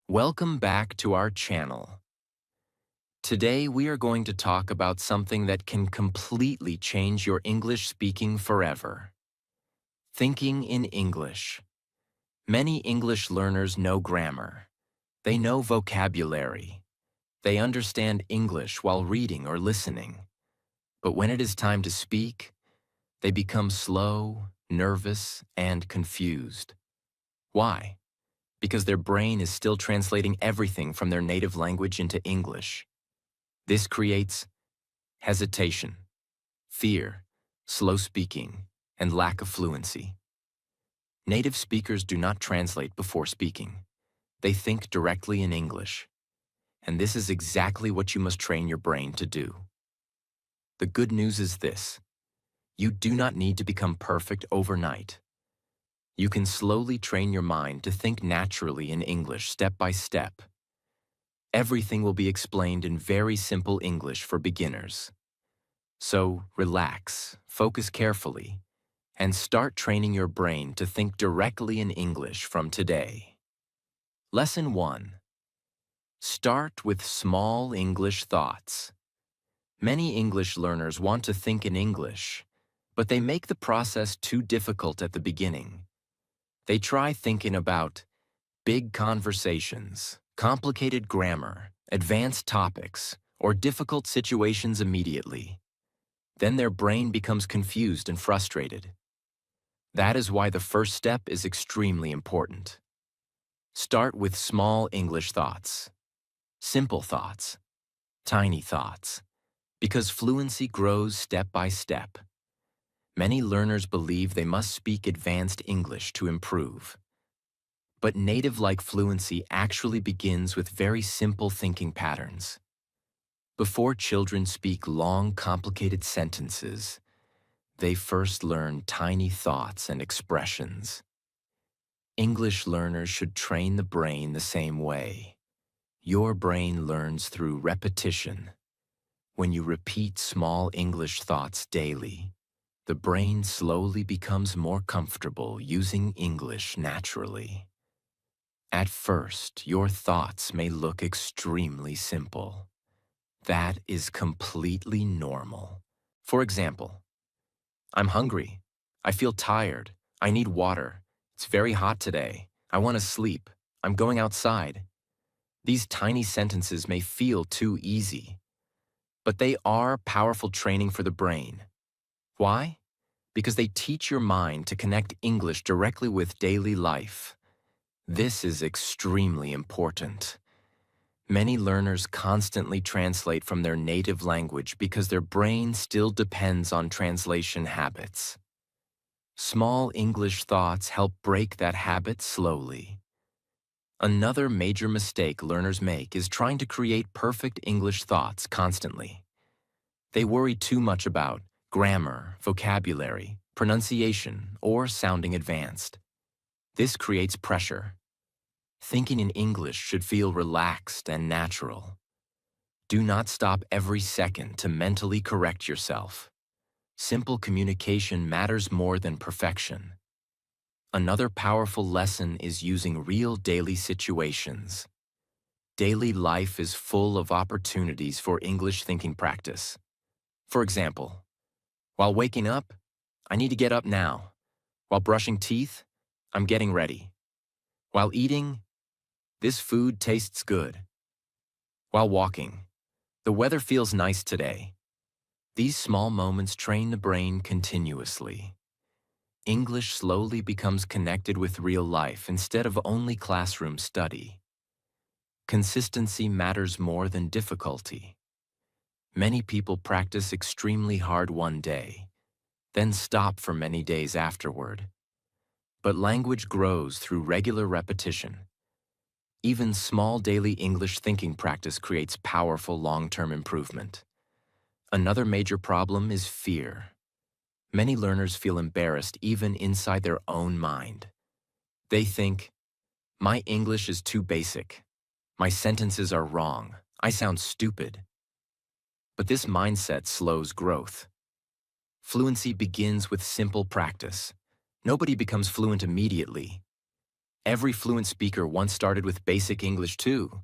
Welcome back to our channel. Today we are going to talk about something that can completely change your English speaking forever. Thinking in English. Many English learners know grammar. They know vocabulary. They understand English while reading or listening. But when it is time to speak, they become slow, nervous, and confused. Why? Because their brain is still translating everything from their native language into English. This creates hesitation, fear, slow speaking, and lack of fluency. Native speakers do not translate before speaking. They think directly in English. And this is exactly what you must train your brain to do. The good news is this: you do not need to become perfect overnight. You can slowly train your mind to think naturally in English step by step. Everything will be explained in very simple English for beginners. So relax, focus carefully, and start training your brain to think directly in English from today. Lesson 1. Start with small English thoughts. Many English learners want to think in English, but they make the process too difficult at the beginning. They try thinking about big conversations, complicated grammar, advanced topics, or difficult situations immediately. Then their brain becomes confused and frustrated. That is why the first step is extremely important. Start with small English thoughts, simple thoughts, tiny thoughts, because fluency grows step by step. Many learners believe they must speak advanced English to improve. But native-like fluency actually begins with very simple thinking patterns. Before children speak long, complicated sentences, they first learn tiny thoughts and expressions. English learners should train the brain the same way. Your brain learns through repetition. When you repeat small English thoughts daily, the brain slowly becomes more comfortable using English naturally. At first, your thoughts may look extremely simple. That is completely normal. For example, I'm hungry. I feel tired. I need water. It's very hot today. I want to sleep. I'm going outside. These tiny sentences may feel too easy, but they are powerful training for the brain. Why? Because they teach your mind to connect English directly with daily life. This is extremely important. Many learners constantly translate from their native language because their brain still depends on translation habits. Small English thoughts help break that habit slowly. Another major mistake learners make is trying to create perfect English thoughts constantly. They worry too much about grammar, vocabulary, pronunciation, or sounding advanced. This creates pressure. Thinking in English should feel relaxed and natural. Do not stop every second to mentally correct yourself. Simple communication matters more than perfection. Another powerful lesson is using real daily situations. Daily life is full of opportunities for English thinking practice. For example, while waking up, I need to get up now. While brushing teeth, I'm getting ready. While eating, this food tastes good. While walking, the weather feels nice today. These small moments train the brain continuously. English slowly becomes connected with real life instead of only classroom study. Consistency matters more than difficulty. Many people practice extremely hard one day, then stop for many days afterward. But language grows through regular repetition. Even small daily English thinking practice creates powerful long-term improvement. Another major problem is fear. Many learners feel embarrassed even inside their own mind. They think, my English is too basic. My sentences are wrong. I sound stupid. But this mindset slows growth. Fluency begins with simple practice. Nobody becomes fluent immediately. Every fluent speaker once started with basic English too.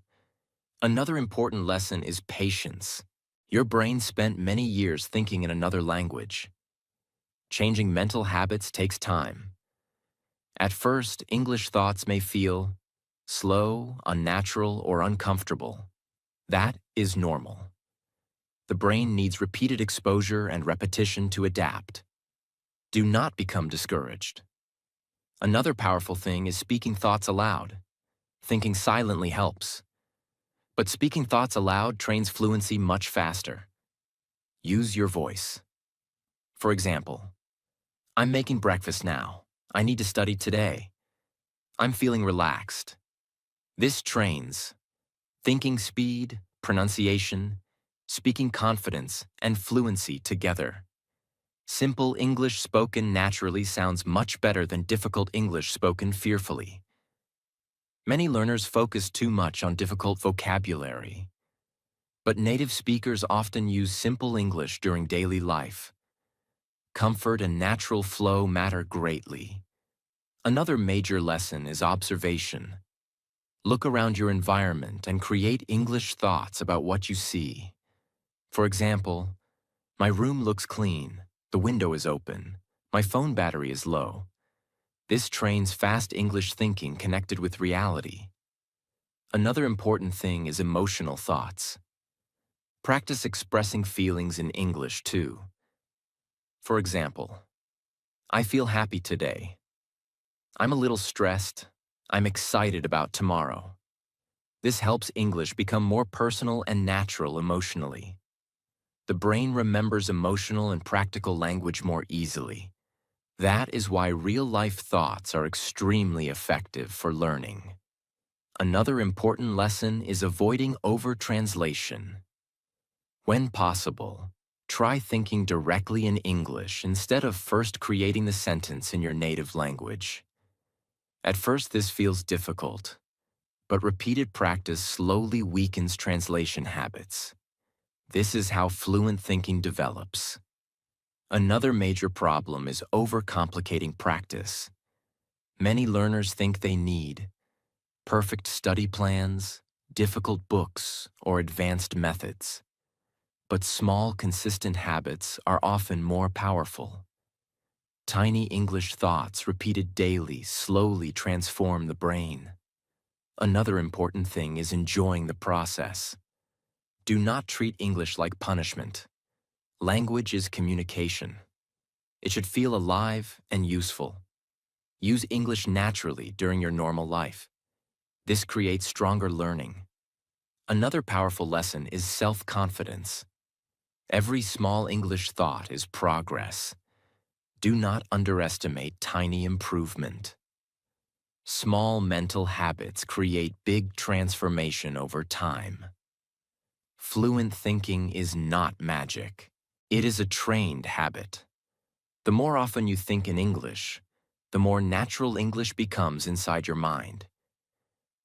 Another important lesson is patience. Your brain spent many years thinking in another language. Changing mental habits takes time. At first, English thoughts may feel slow, unnatural, or uncomfortable. That is normal. The brain needs repeated exposure and repetition to adapt. Do not become discouraged. Another powerful thing is speaking thoughts aloud. Thinking silently helps. But speaking thoughts aloud trains fluency much faster. Use your voice. For example, I'm making breakfast now. I need to study today. I'm feeling relaxed. This trains thinking speed, pronunciation, speaking confidence, and fluency together. Simple English spoken naturally sounds much better than difficult English spoken fearfully. Many learners focus too much on difficult vocabulary. But native speakers often use simple English during daily life. Comfort and natural flow matter greatly. Another major lesson is observation. Look around your environment and create English thoughts about what you see. For example, my room looks clean, the window is open, my phone battery is low. This trains fast English thinking connected with reality. Another important thing is emotional thoughts. Practice expressing feelings in English too. For example, I feel happy today. I'm a little stressed. I'm excited about tomorrow. This helps English become more personal and natural emotionally. The brain remembers emotional and practical language more easily. That is why real-life thoughts are extremely effective for learning. Another important lesson is avoiding over-translation. When possible, try thinking directly in English instead of first creating the sentence in your native language. At first, this feels difficult, but repeated practice slowly weakens translation habits. This is how fluent thinking develops. Another major problem is overcomplicating practice. Many learners think they need perfect study plans, difficult books, or advanced methods. But small, consistent habits are often more powerful. Tiny English thoughts repeated daily slowly transform the brain. Another important thing is enjoying the process. Do not treat English like punishment. Language is communication. It should feel alive and useful. Use English naturally during your normal life. This creates stronger learning. Another powerful lesson is self-confidence. Every small English thought is progress. Do not underestimate tiny improvement. Small mental habits create big transformation over time. Fluent thinking is not magic. It is a trained habit. The more often you think in English, the more natural English becomes inside your mind.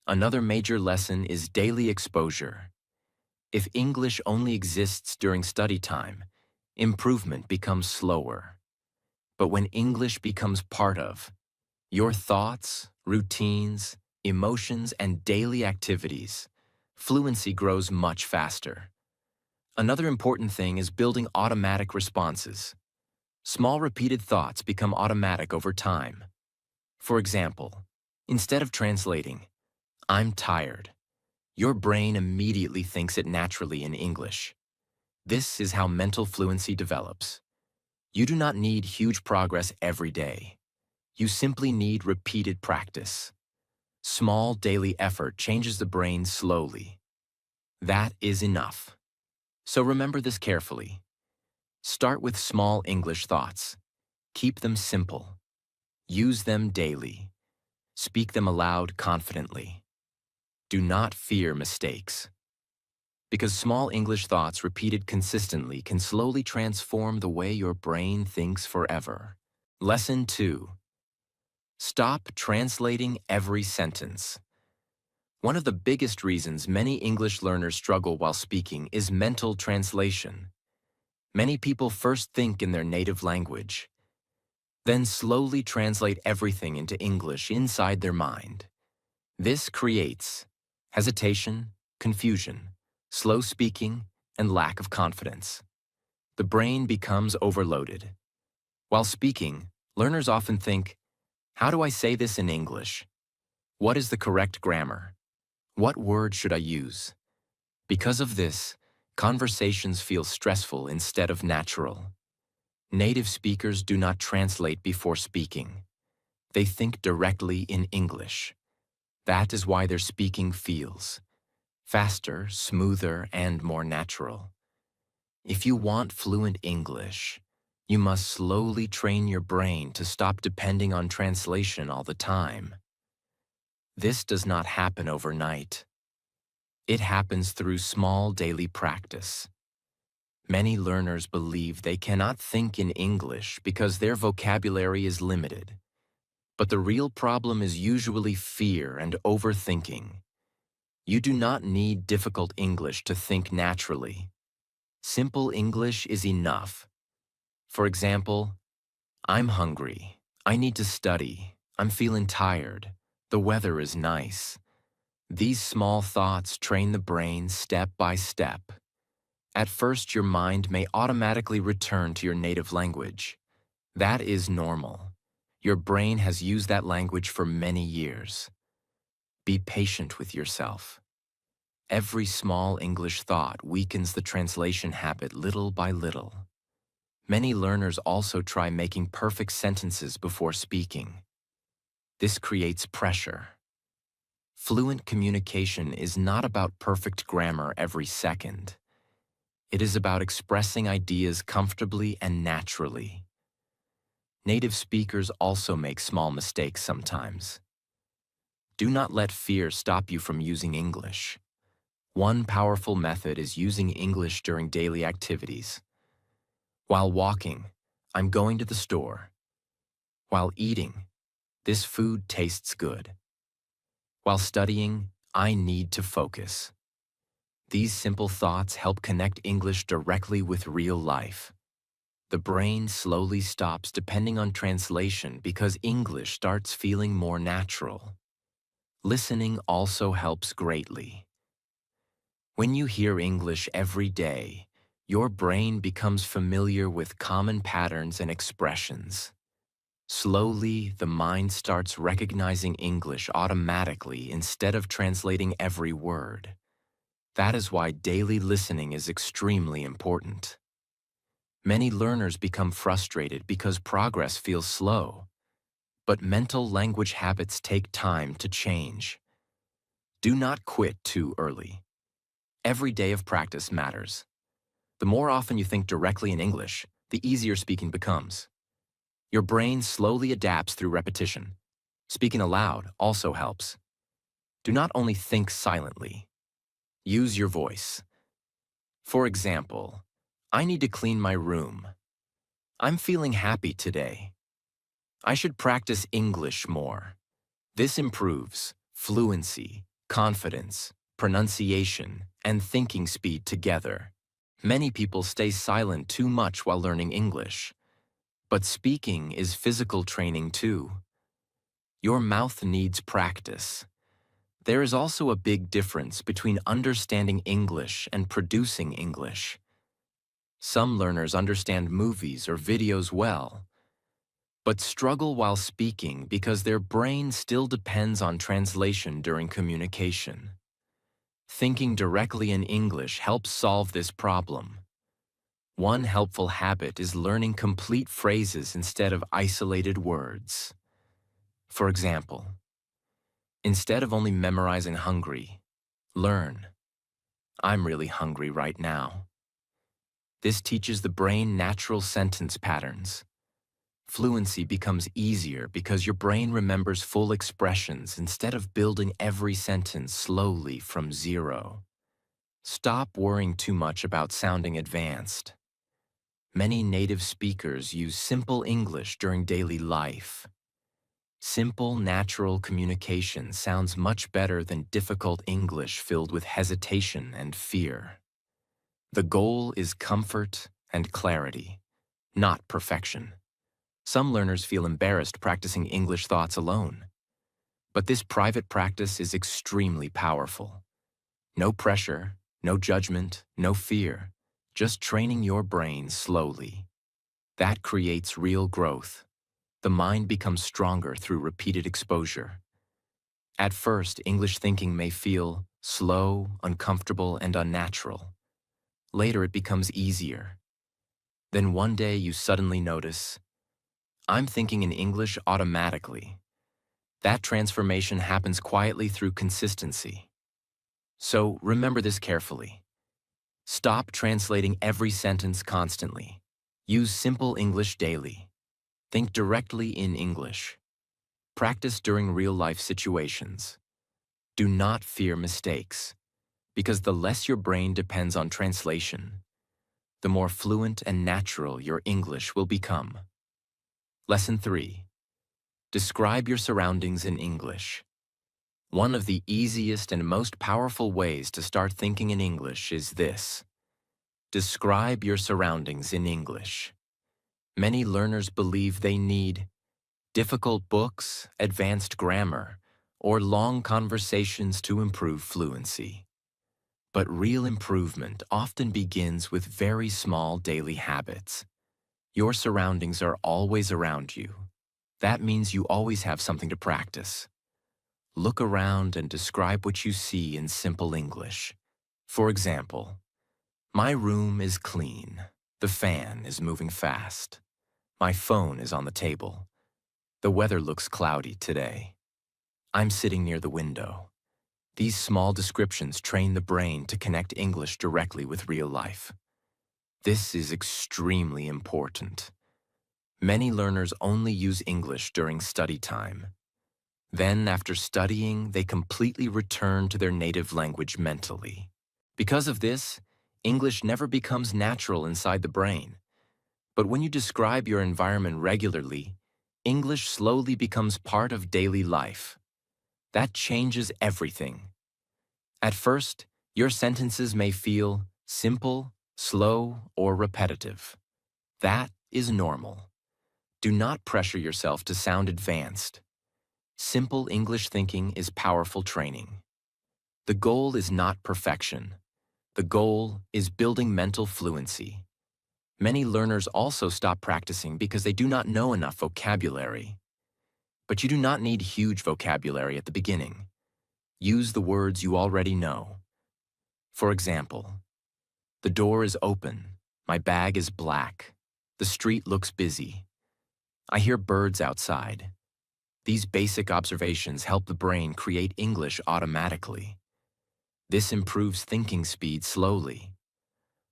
Another major lesson is daily exposure. If English only exists during study time, improvement becomes slower. But when English becomes part of your thoughts, routines, emotions, and daily activities, fluency grows much faster. Another important thing is building automatic responses. Small repeated thoughts become automatic over time. For example, instead of translating, "I'm tired," your brain immediately thinks it naturally in English. This is how mental fluency develops. You do not need huge progress every day. You simply need repeated practice. Small daily effort changes the brain slowly. That is enough. So remember this carefully. Start with small English thoughts. Keep them simple. Use them daily. Speak them aloud confidently. Do not fear mistakes. Because small English thoughts repeated consistently can slowly transform the way your brain thinks forever. Lesson 2. Stop translating every sentence. One of the biggest reasons many English learners struggle while speaking is mental translation. Many people first think in their native language. then slowly translate everything into English inside their mind. This creates hesitation, confusion, slow speaking, and lack of confidence. The brain becomes overloaded. While speaking, learners often think, how do I say this in English? What is the correct grammar? What word should I use? Because of this, conversations feel stressful instead of natural. Native speakers do not translate before speaking. They think directly in English. That is why their speaking feels faster, smoother, and more natural. If you want fluent English, you must slowly train your brain to stop depending on translation all the time. This does not happen overnight. It happens through small daily practice. Many learners believe they cannot think in English because their vocabulary is limited. But the real problem is usually fear and overthinking. You do not need difficult English to think naturally. Simple English is enough. For example, I'm hungry. I need to study. I'm feeling tired. The weather is nice. These small thoughts train the brain step by step. At first, your mind may automatically return to your native language. That is normal. Your brain has used that language for many years. Be patient with yourself. Every small English thought weakens the translation habit little by little. Many learners also try making perfect sentences before speaking. This creates pressure. Fluent communication is not about perfect grammar every second. It is about expressing ideas comfortably and naturally. Native speakers also make small mistakes sometimes. Do not let fear stop you from using English. One powerful method is using English during daily activities. While walking, I'm going to the store. While eating, this food tastes good. While studying, I need to focus. These simple thoughts help connect English directly with real life. The brain slowly stops depending on translation because English starts feeling more natural. Listening also helps greatly. When you hear English every day, your brain becomes familiar with common patterns and expressions. Slowly, the mind starts recognizing English automatically instead of translating every word. That is why daily listening is extremely important. Many learners become frustrated because progress feels slow. But mental language habits take time to change. Do not quit too early. Every day of practice matters. The more often you think directly in English, the easier speaking becomes. Your brain slowly adapts through repetition. Speaking aloud also helps. Do not only think silently. Use your voice. For example, I need to clean my room. I'm feeling happy today. I should practice English more. This improves fluency, confidence, pronunciation, and thinking speed together. Many people stay silent too much while learning English. But speaking is physical training too. Your mouth needs practice. There is also a big difference between understanding English and producing English. Some learners understand movies or videos well, but struggle while speaking because their brain still depends on translation during communication. Thinking directly in English helps solve this problem. One helpful habit is learning complete phrases instead of isolated words. For example, instead of only memorizing hungry, learn, I'm really hungry right now. This teaches the brain natural sentence patterns. Fluency becomes easier because your brain remembers full expressions instead of building every sentence slowly from zero. Stop worrying too much about sounding advanced. Many native speakers use simple English during daily life. Simple, natural communication sounds much better than difficult English filled with hesitation and fear. The goal is comfort and clarity, not perfection. Some learners feel embarrassed practicing English thoughts alone. But this private practice is extremely powerful. No pressure, no judgment, no fear, just training your brain slowly. That creates real growth. The mind becomes stronger through repeated exposure. At first, English thinking may feel slow, uncomfortable, and unnatural. Later, it becomes easier. Then one day you suddenly notice, I'm thinking in English automatically. That transformation happens quietly through consistency. So remember this carefully. Stop translating every sentence constantly. Use simple English daily. Think directly in English. Practice during real-life situations. Do not fear mistakes, because the less your brain depends on translation, the more fluent and natural your English will become. Lesson 3. Describe your surroundings in English. One of the easiest and most powerful ways to start thinking in English is this. Describe your surroundings in English. Many learners believe they need difficult books, advanced grammar, or long conversations to improve fluency. But real improvement often begins with very small daily habits. Your surroundings are always around you. That means you always have something to practice. Look around and describe what you see in simple English. For example, my room is clean. The fan is moving fast. My phone is on the table. The weather looks cloudy today. I'm sitting near the window. These small descriptions train the brain to connect English directly with real life. This is extremely important. Many learners only use English during study time. Then, after studying, they completely return to their native language mentally. Because of this, English never becomes natural inside the brain. But when you describe your environment regularly, English slowly becomes part of daily life. That changes everything. At first, your sentences may feel simple, slow, or repetitive. That is normal. Do not pressure yourself to sound advanced. Simple English thinking is powerful training. The goal is not perfection. The goal is building mental fluency. Many learners also stop practicing because they do not know enough vocabulary. But you do not need huge vocabulary at the beginning. Use the words you already know. For example, the door is open. My bag is black. The street looks busy. I hear birds outside. These basic observations help the brain create English automatically. This improves thinking speed slowly.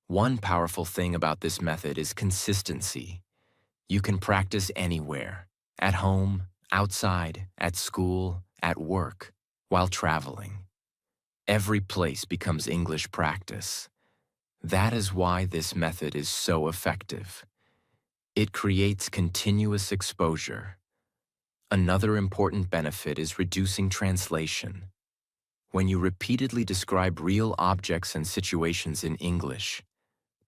One powerful thing about this method is consistency. You can practice anywhere, at home, outside, at school, at work, while traveling. Every place becomes English practice. That is why this method is so effective. It creates continuous exposure. Another important benefit is reducing translation. When you repeatedly describe real objects and situations in English,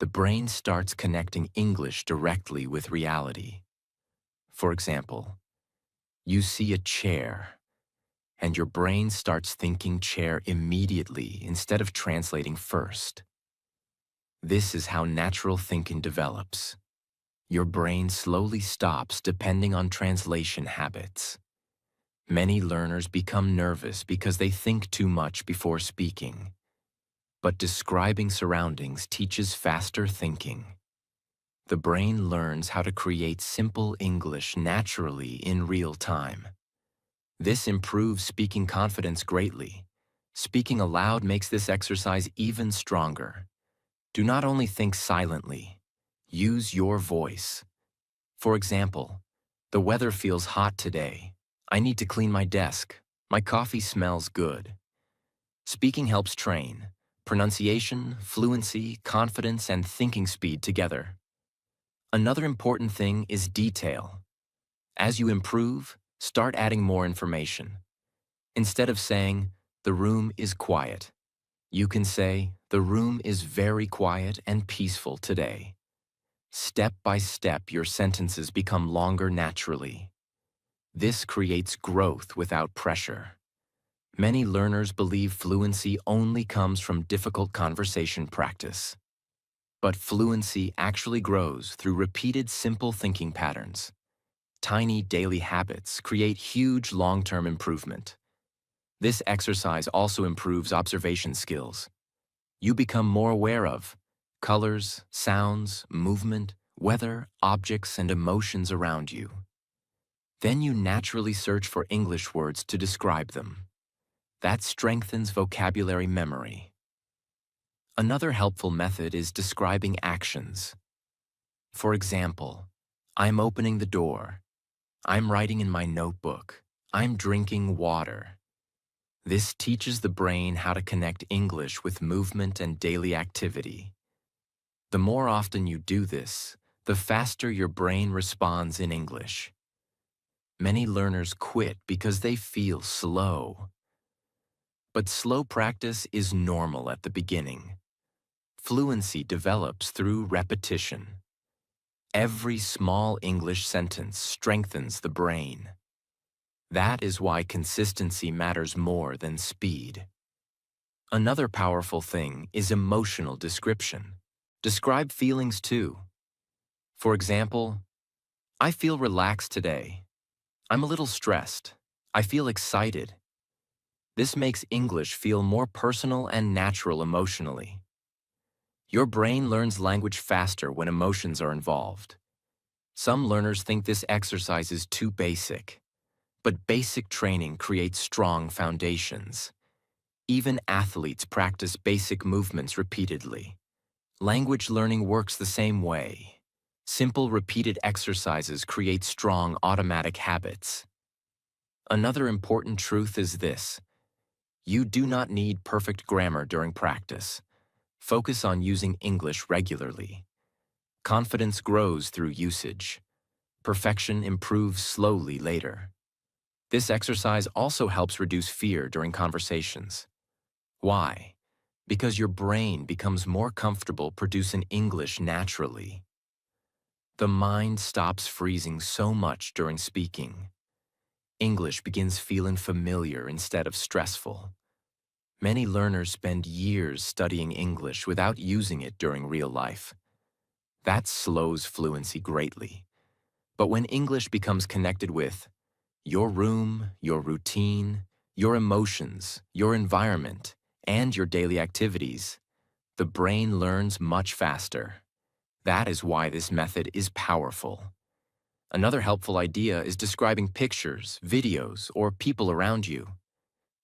the brain starts connecting English directly with reality. For example, you see a chair, and your brain starts thinking chair immediately instead of translating first. This is how natural thinking develops. Your brain slowly stops depending on translation habits. Many learners become nervous because they think too much before speaking. But describing surroundings teaches faster thinking. The brain learns how to create simple English naturally in real time. This improves speaking confidence greatly. Speaking aloud makes this exercise even stronger. Do not only think silently. Use your voice. For example, the weather feels hot today. I need to clean my desk. My coffee smells good. Speaking helps train pronunciation, fluency, confidence, and thinking speed together. Another important thing is detail. As you improve, start adding more information. Instead of saying, the room is quiet, you can say, the room is very quiet and peaceful today. Step by step, your sentences become longer naturally. This creates growth without pressure. Many learners believe fluency only comes from difficult conversation practice. But fluency actually grows through repeated simple thinking patterns. Tiny daily habits create huge long-term improvement. This exercise also improves observation skills. You become more aware of colors, sounds, movement, weather, objects, and emotions around you. Then you naturally search for English words to describe them. That strengthens vocabulary memory. Another helpful method is describing actions. For example, I'm opening the door. I'm writing in my notebook. I'm drinking water. This teaches the brain how to connect English with movement and daily activity. The more often you do this, the faster your brain responds in English. Many learners quit because they feel slow. But slow practice is normal at the beginning. Fluency develops through repetition. Every small English sentence strengthens the brain. That is why consistency matters more than speed. Another powerful thing is emotional description. Describe feelings too. For example, I feel relaxed today. I'm a little stressed. I feel excited. This makes English feel more personal and natural emotionally. Your brain learns language faster when emotions are involved. Some learners think this exercise is too basic. But basic training creates strong foundations. Even athletes practice basic movements repeatedly. Language learning works the same way. Simple repeated exercises create strong automatic habits. Another important truth is this: you do not need perfect grammar during practice. Focus on using English regularly. Confidence grows through usage. Perfection improves slowly later. This exercise also helps reduce fear during conversations. Why? Because your brain becomes more comfortable producing English naturally. The mind stops freezing so much during speaking. English begins feeling familiar instead of stressful. Many learners spend years studying English without using it during real life. That slows fluency greatly. But when English becomes connected with your room, your routine, your emotions, your environment, and your daily activities, the brain learns much faster. That is why this method is powerful. Another helpful idea is describing pictures, videos, or people around you.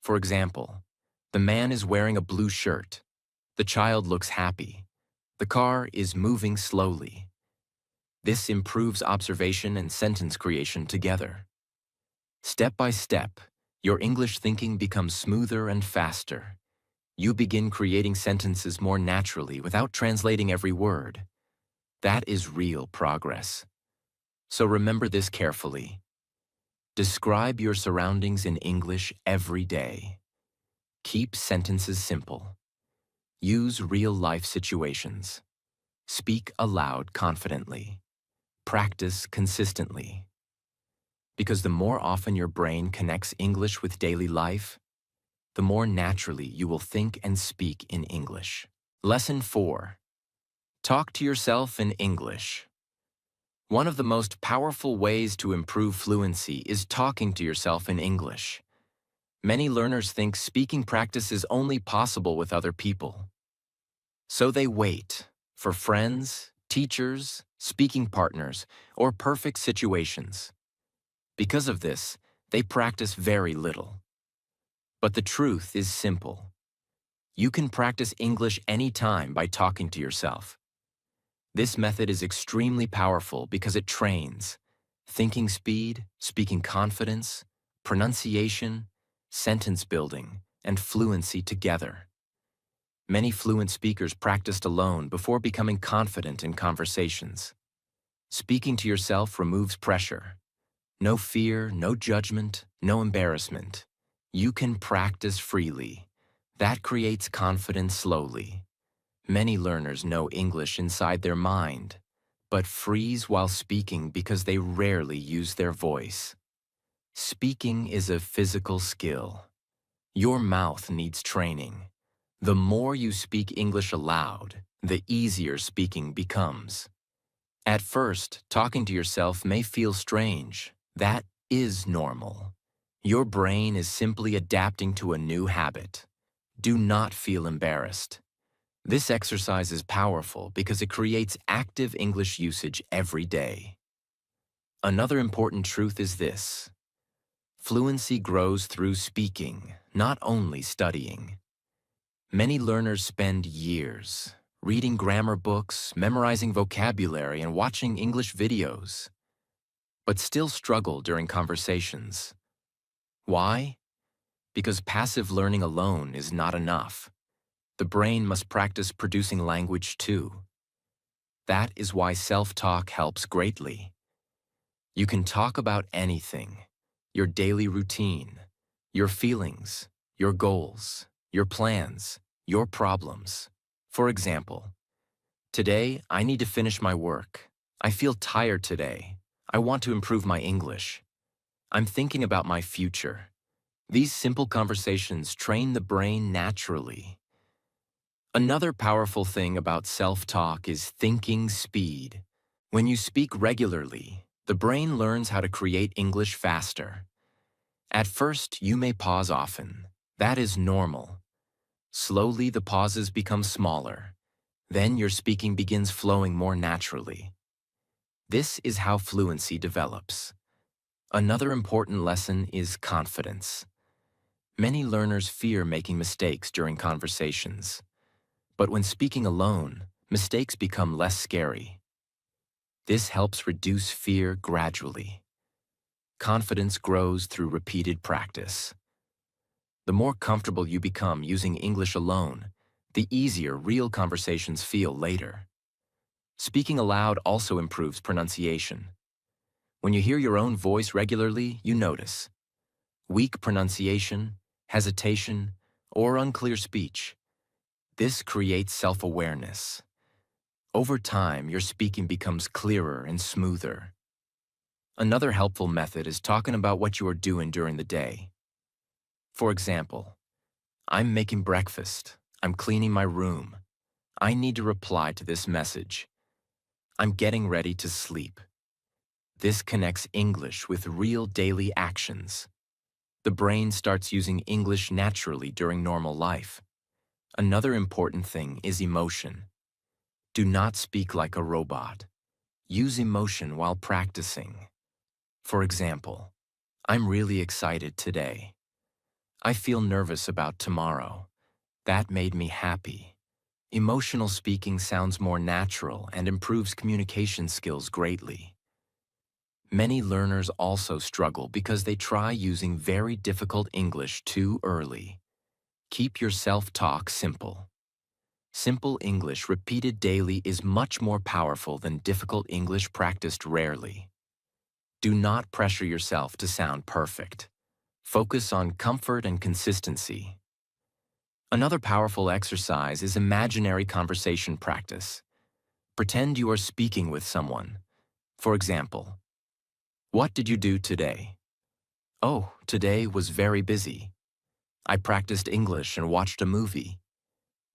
For example, the man is wearing a blue shirt. The child looks happy. The car is moving slowly. This improves observation and sentence creation together. Step by step, your English thinking becomes smoother and faster. You begin creating sentences more naturally without translating every word. That is real progress. So remember this carefully. Describe your surroundings in English every day. Keep sentences simple. Use real-life situations. Speak aloud confidently. Practice consistently. Because the more often your brain connects English with daily life, the more naturally you will think and speak in English. Lesson 4. Talk to yourself in English. One of the most powerful ways to improve fluency is talking to yourself in English. Many learners think speaking practice is only possible with other people. So they wait for friends, teachers, speaking partners, or perfect situations. Because of this, they practice very little. But the truth is simple. You can practice English anytime by talking to yourself. This method is extremely powerful because it trains thinking speed, speaking confidence, pronunciation, sentence building, and fluency together. Many fluent speakers practiced alone before becoming confident in conversations. Speaking to yourself removes pressure. No fear, no judgment, no embarrassment. You can practice freely. That creates confidence slowly. Many learners know English inside their mind, but freeze while speaking because they rarely use their voice. Speaking is a physical skill. Your mouth needs training. The more you speak English aloud, the easier speaking becomes. At first, talking to yourself may feel strange. That is normal. Your brain is simply adapting to a new habit. Do not feel embarrassed. This exercise is powerful because it creates active English usage every day. Another important truth is this: fluency grows through speaking, not only studying. Many learners spend years reading grammar books, memorizing vocabulary, and watching English videos, but still struggle during conversations. Why? Because passive learning alone is not enough. The brain must practice producing language too. That is why self-talk helps greatly. You can talk about anything: your daily routine, your feelings, your goals, your plans, your problems. For example, today I need to finish my work. I feel tired today. I want to improve my English. I'm thinking about my future. These simple conversations train the brain naturally. Another powerful thing about self-talk is thinking speed. When you speak regularly, the brain learns how to create English faster. At first, you may pause often. That is normal. Slowly, the pauses become smaller. Then your speaking begins flowing more naturally. This is how fluency develops. Another important lesson is confidence. Many learners fear making mistakes during conversations. But when speaking alone, mistakes become less scary. This helps reduce fear gradually. Confidence grows through repeated practice. The more comfortable you become using English alone, the easier real conversations feel later. Speaking aloud also improves pronunciation. When you hear your own voice regularly, you notice weak pronunciation, hesitation, or unclear speech. This creates self-awareness. Over time, your speaking becomes clearer and smoother. Another helpful method is talking about what you are doing during the day. For example, I'm making breakfast. I'm cleaning my room. I need to reply to this message. I'm getting ready to sleep. This connects English with real daily actions. The brain starts using English naturally during normal life. Another important thing is emotion. Do not speak like a robot. Use emotion while practicing. For example, I'm really excited today. I feel nervous about tomorrow. That made me happy. Emotional speaking sounds more natural and improves communication skills greatly. Many learners also struggle because they try using very difficult English too early. Keep your self-talk simple. Simple English repeated daily is much more powerful than difficult English practiced rarely. Do not pressure yourself to sound perfect. Focus on comfort and consistency. Another powerful exercise is imaginary conversation practice. Pretend you are speaking with someone. For example, what did you do today? Oh, today was very busy. I practiced English and watched a movie.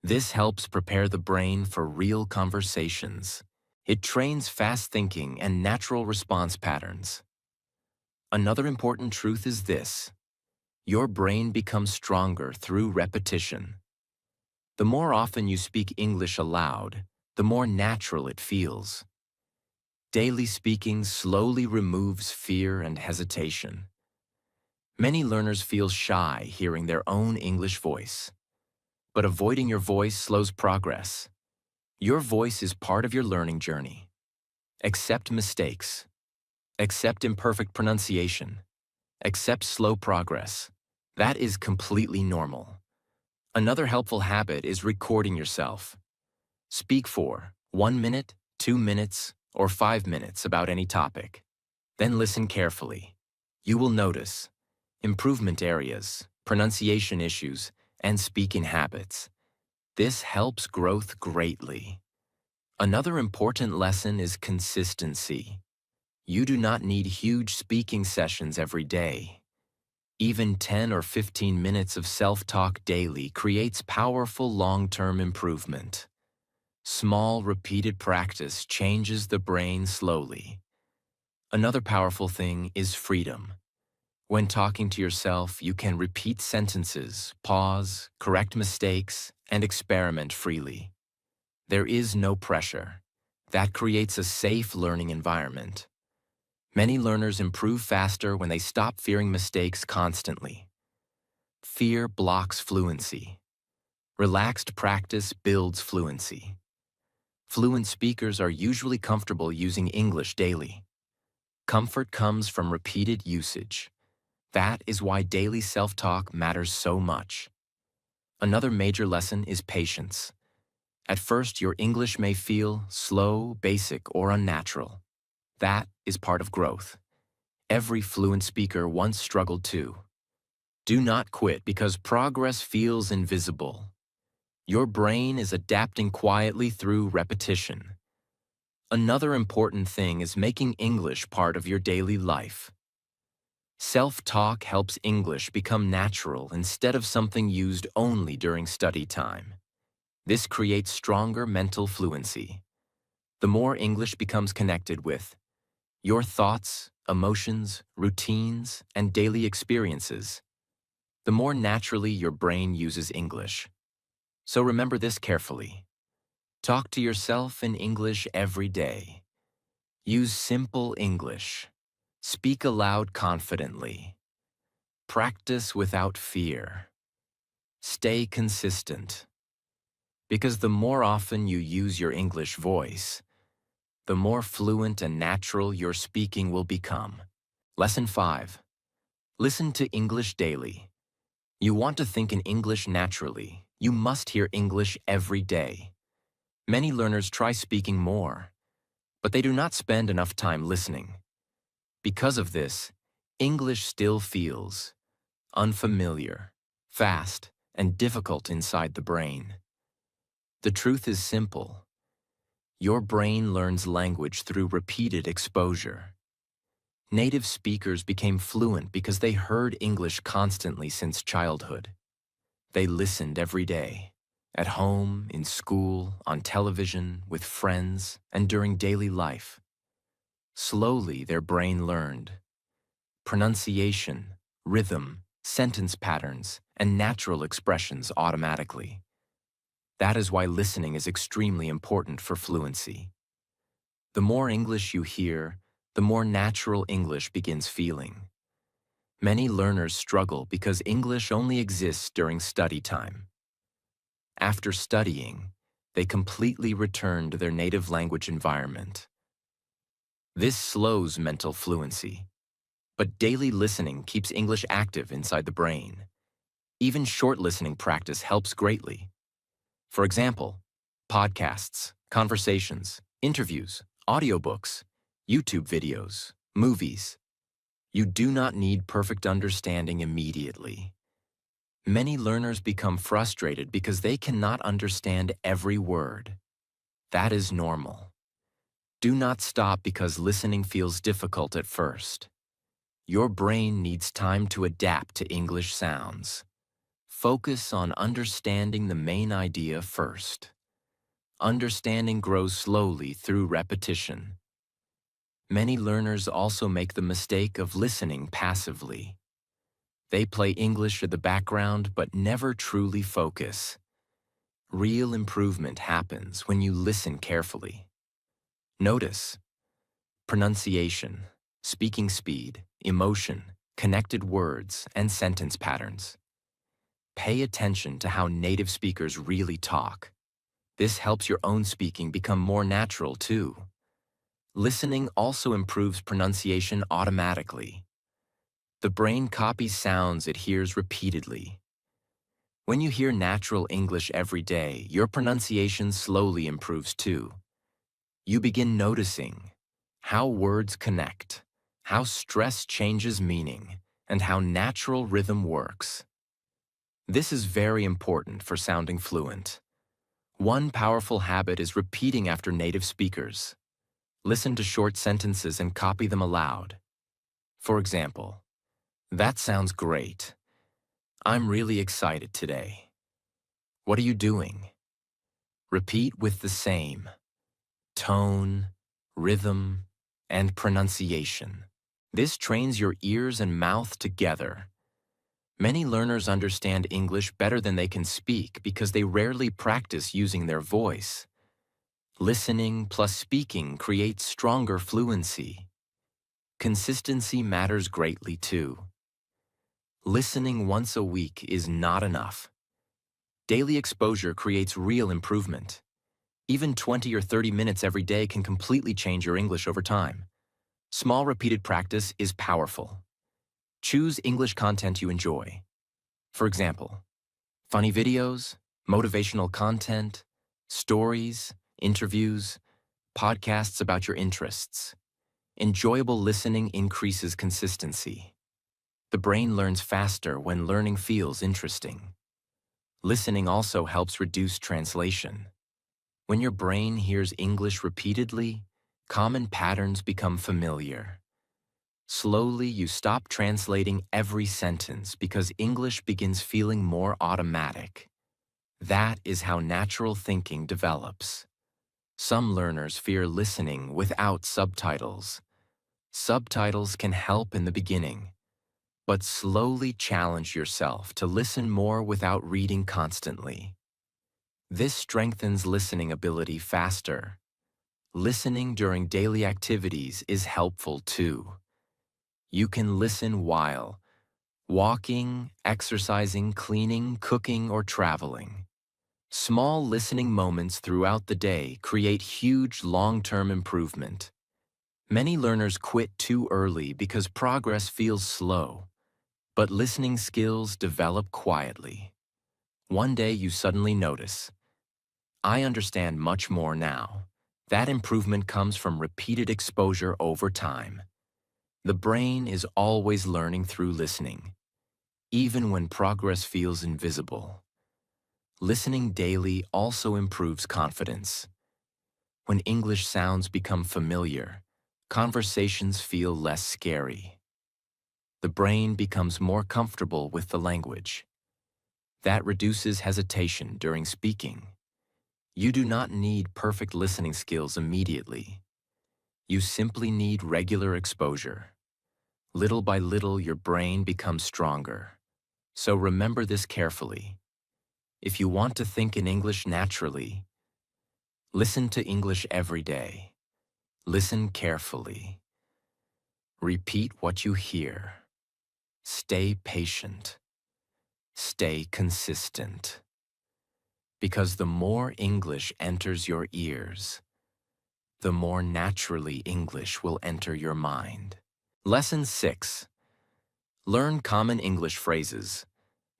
This helps prepare the brain for real conversations. It trains fast thinking and natural response patterns. Another important truth is this: your brain becomes stronger through repetition. The more often you speak English aloud, the more natural it feels. Daily speaking slowly removes fear and hesitation. Many learners feel shy hearing their own English voice. But avoiding your voice slows progress. Your voice is part of your learning journey. Accept mistakes. Accept imperfect pronunciation. Accept slow progress. That is completely normal. Another helpful habit is recording yourself. Speak for 1 minute, 2 minutes, or 5 minutes about any topic. Then listen carefully. You will notice improvement areas, pronunciation issues, and speaking habits. This helps growth greatly. Another important lesson is consistency. You do not need huge speaking sessions every day. Even 10 or 15 minutes of self-talk daily creates powerful long-term improvement. Small, repeated practice changes the brain slowly. Another powerful thing is freedom. When talking to yourself, you can repeat sentences, pause, correct mistakes, and experiment freely. There is no pressure. That creates a safe learning environment. Many learners improve faster when they stop fearing mistakes constantly. Fear blocks fluency. Relaxed practice builds fluency. Fluent speakers are usually comfortable using English daily. Comfort comes from repeated usage. That is why daily self-talk matters so much. Another major lesson is patience. At first, your English may feel slow, basic, or unnatural. That is part of growth. Every fluent speaker once struggled too. Do not quit because progress feels invisible. Your brain is adapting quietly through repetition. Another important thing is making English part of your daily life. Self-talk helps English become natural instead of something used only during study time. This creates stronger mental fluency. The more English becomes connected with your thoughts, emotions, routines, and daily experiences, the more naturally your brain uses English. So remember this carefully. Talk to yourself in English every day. Use simple English. Speak aloud confidently. Practice without fear. Stay consistent. Because the more often you use your English voice, the more fluent and natural your speaking will become. Lesson 5. Listen to English daily. You want to think in English naturally. You must hear English every day. Many learners try speaking more, but they do not spend enough time listening. Because of this, English still feels unfamiliar, fast, and difficult inside the brain. The truth is simple. Your brain learns language through repeated exposure. Native speakers became fluent because they heard English constantly since childhood. They listened every day, at home, in school, on television, with friends, and during daily life. Slowly, their brain learned pronunciation, rhythm, sentence patterns, and natural expressions automatically. That is why listening is extremely important for fluency. The more English you hear, the more natural English begins feeling. Many learners struggle because English only exists during study time. After studying, they completely return to their native language environment. This slows mental fluency, but daily listening keeps English active inside the brain. Even short listening practice helps greatly. For example, podcasts, conversations, interviews, audiobooks, YouTube videos, movies. You do not need perfect understanding immediately. Many learners become frustrated because they cannot understand every word. That is normal. Do not stop because listening feels difficult at first. Your brain needs time to adapt to English sounds. Focus on understanding the main idea first. Understanding grows slowly through repetition. Many learners also make the mistake of listening passively. They play English in the background but never truly focus. Real improvement happens when you listen carefully. Notice pronunciation, speaking speed, emotion, connected words, and sentence patterns. Pay attention to how native speakers really talk. This helps your own speaking become more natural too. Listening also improves pronunciation automatically. The brain copies sounds it hears repeatedly. When you hear natural English every day, your pronunciation slowly improves too. You begin noticing how words connect, how stress changes meaning, and how natural rhythm works. This is very important for sounding fluent. One powerful habit is repeating after native speakers. Listen to short sentences and copy them aloud. For example, "That sounds great. I'm really excited today. What are you doing?" Repeat with the same tone, rhythm, and pronunciation. This trains your ears and mouth together. Many learners understand English better than they can speak because they rarely practice using their voice. Listening plus speaking creates stronger fluency. Consistency matters greatly too. Listening once a week is not enough. Daily exposure creates real improvement. Even 20 or 30 minutes every day can completely change your English over time. Small repeated practice is powerful. Choose English content you enjoy. For example, funny videos, motivational content, stories, interviews, podcasts about your interests. Enjoyable listening increases consistency. The brain learns faster when learning feels interesting. Listening also helps reduce translation. When your brain hears English repeatedly, common patterns become familiar. Slowly, you stop translating every sentence because English begins feeling more automatic. That is how natural thinking develops. Some learners fear listening without subtitles. Subtitles can help in the beginning, but slowly challenge yourself to listen more without reading constantly. This strengthens listening ability faster. Listening during daily activities is helpful too. You can listen while walking, exercising, cleaning, cooking, or traveling. Small listening moments throughout the day create huge long-term improvement. Many learners quit too early because progress feels slow, but listening skills develop quietly. One day you suddenly notice, "I understand much more now." That improvement comes from repeated exposure over time. The brain is always learning through listening, even when progress feels invisible. Listening daily also improves confidence. When English sounds become familiar, conversations feel less scary. The brain becomes more comfortable with the language. That reduces hesitation during speaking. You do not need perfect listening skills immediately. You simply need regular exposure. Little by little, your brain becomes stronger. So remember this carefully. If you want to think in English naturally, listen to English every day. Listen carefully. Repeat what you hear. Stay patient. Stay consistent. Because the more English enters your ears, the more naturally English will enter your mind. Lesson 6. Learn common English phrases.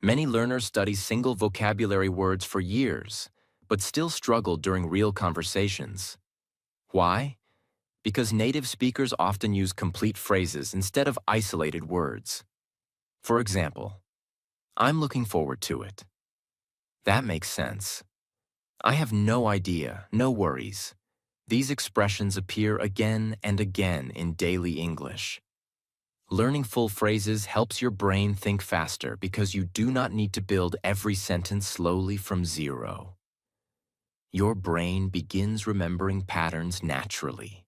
Many learners study single vocabulary words for years, but still struggle during real conversations. Why? Because native speakers often use complete phrases instead of isolated words. For example, "I'm looking forward to it." That makes sense. "I have no idea, no worries." These expressions appear again and again in daily English. Learning full phrases helps your brain think faster because you do not need to build every sentence slowly from zero. Your brain begins remembering patterns naturally.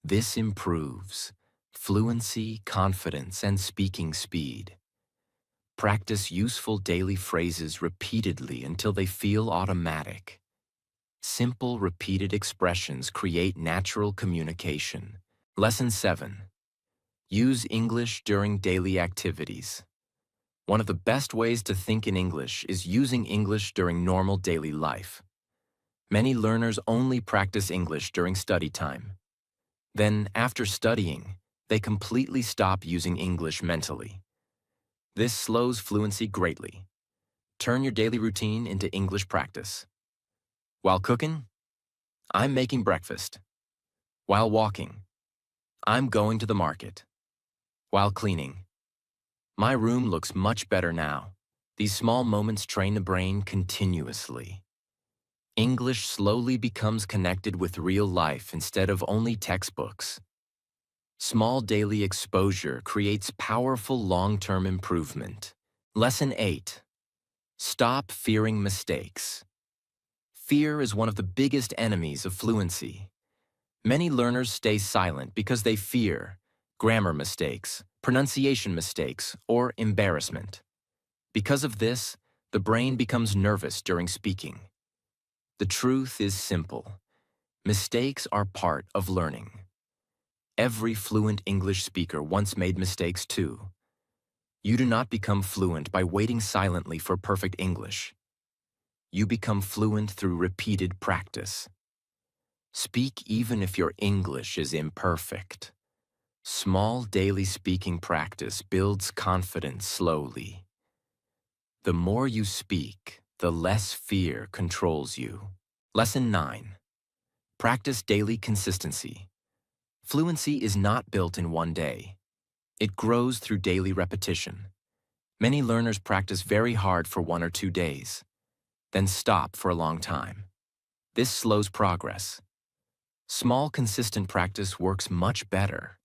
This improves fluency, confidence, and speaking speed. Practice useful daily phrases repeatedly until they feel automatic. Simple, repeated expressions create natural communication. Lesson 7. Use English during daily activities. One of the best ways to think in English is using English during normal daily life. Many learners only practice English during study time. Then, after studying, they completely stop using English mentally. This slows fluency greatly. Turn your daily routine into English practice. While cooking, "I'm making breakfast." While walking, "I'm going to the market." While cleaning, "My room looks much better now." These small moments train the brain continuously. English slowly becomes connected with real life instead of only textbooks. Small daily exposure creates powerful long-term improvement. Lesson 8. Stop fearing mistakes. Fear is one of the biggest enemies of fluency. Many learners stay silent because they fear grammar mistakes, pronunciation mistakes, or embarrassment. Because of this, the brain becomes nervous during speaking. The truth is simple. Mistakes are part of learning. Every fluent English speaker once made mistakes too. You do not become fluent by waiting silently for perfect English. You become fluent through repeated practice. Speak even if your English is imperfect. Small daily speaking practice builds confidence slowly. The more you speak, the less fear controls you. Lesson 9. Practice daily consistency. Fluency is not built in one day. It grows through daily repetition. Many learners practice very hard for 1 or 2 days, then stop for a long time. This slows progress. Small, consistent practice works much better.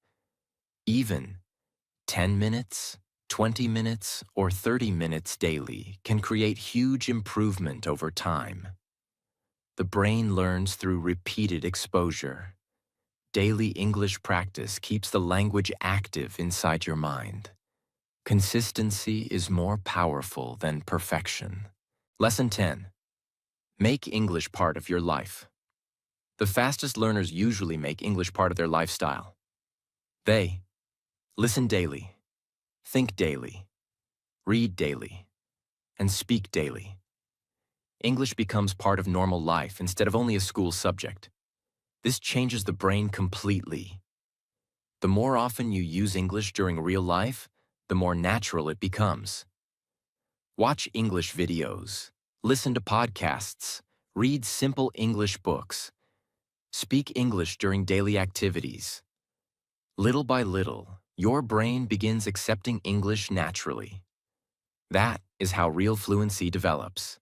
Even 10 minutes, 20 minutes, or 30 minutes daily can create huge improvement over time. The brain learns through repeated exposure. Daily English practice keeps the language active inside your mind. Consistency is more powerful than perfection. Lesson 10. Make English part of your life. The fastest learners usually make English part of their lifestyle. They listen daily, think daily, read daily, and speak daily. English becomes part of normal life instead of only a school subject. This changes the brain completely. The more often you use English during real life, the more natural it becomes. Watch English videos, listen to podcasts, read simple English books, speak English during daily activities. Little by little, your brain begins accepting English naturally. That is how real fluency develops.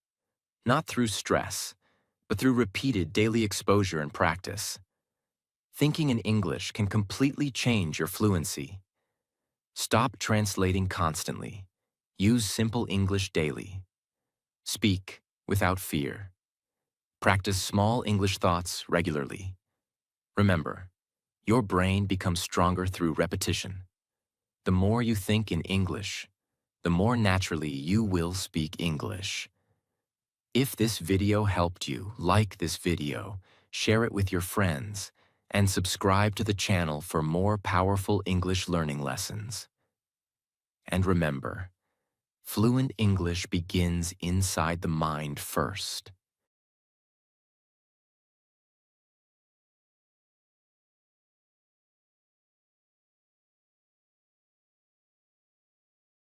Not through stress, but through repeated daily exposure and practice. Thinking in English can completely change your fluency. Stop translating constantly. Use simple English daily. Speak without fear. Practice small English thoughts regularly. Remember, your brain becomes stronger through repetition. The more you think in English, the more naturally you will speak English. If this video helped you, like this video, share it with your friends, and subscribe to the channel for more powerful English learning lessons. And remember, fluent English begins inside the mind first.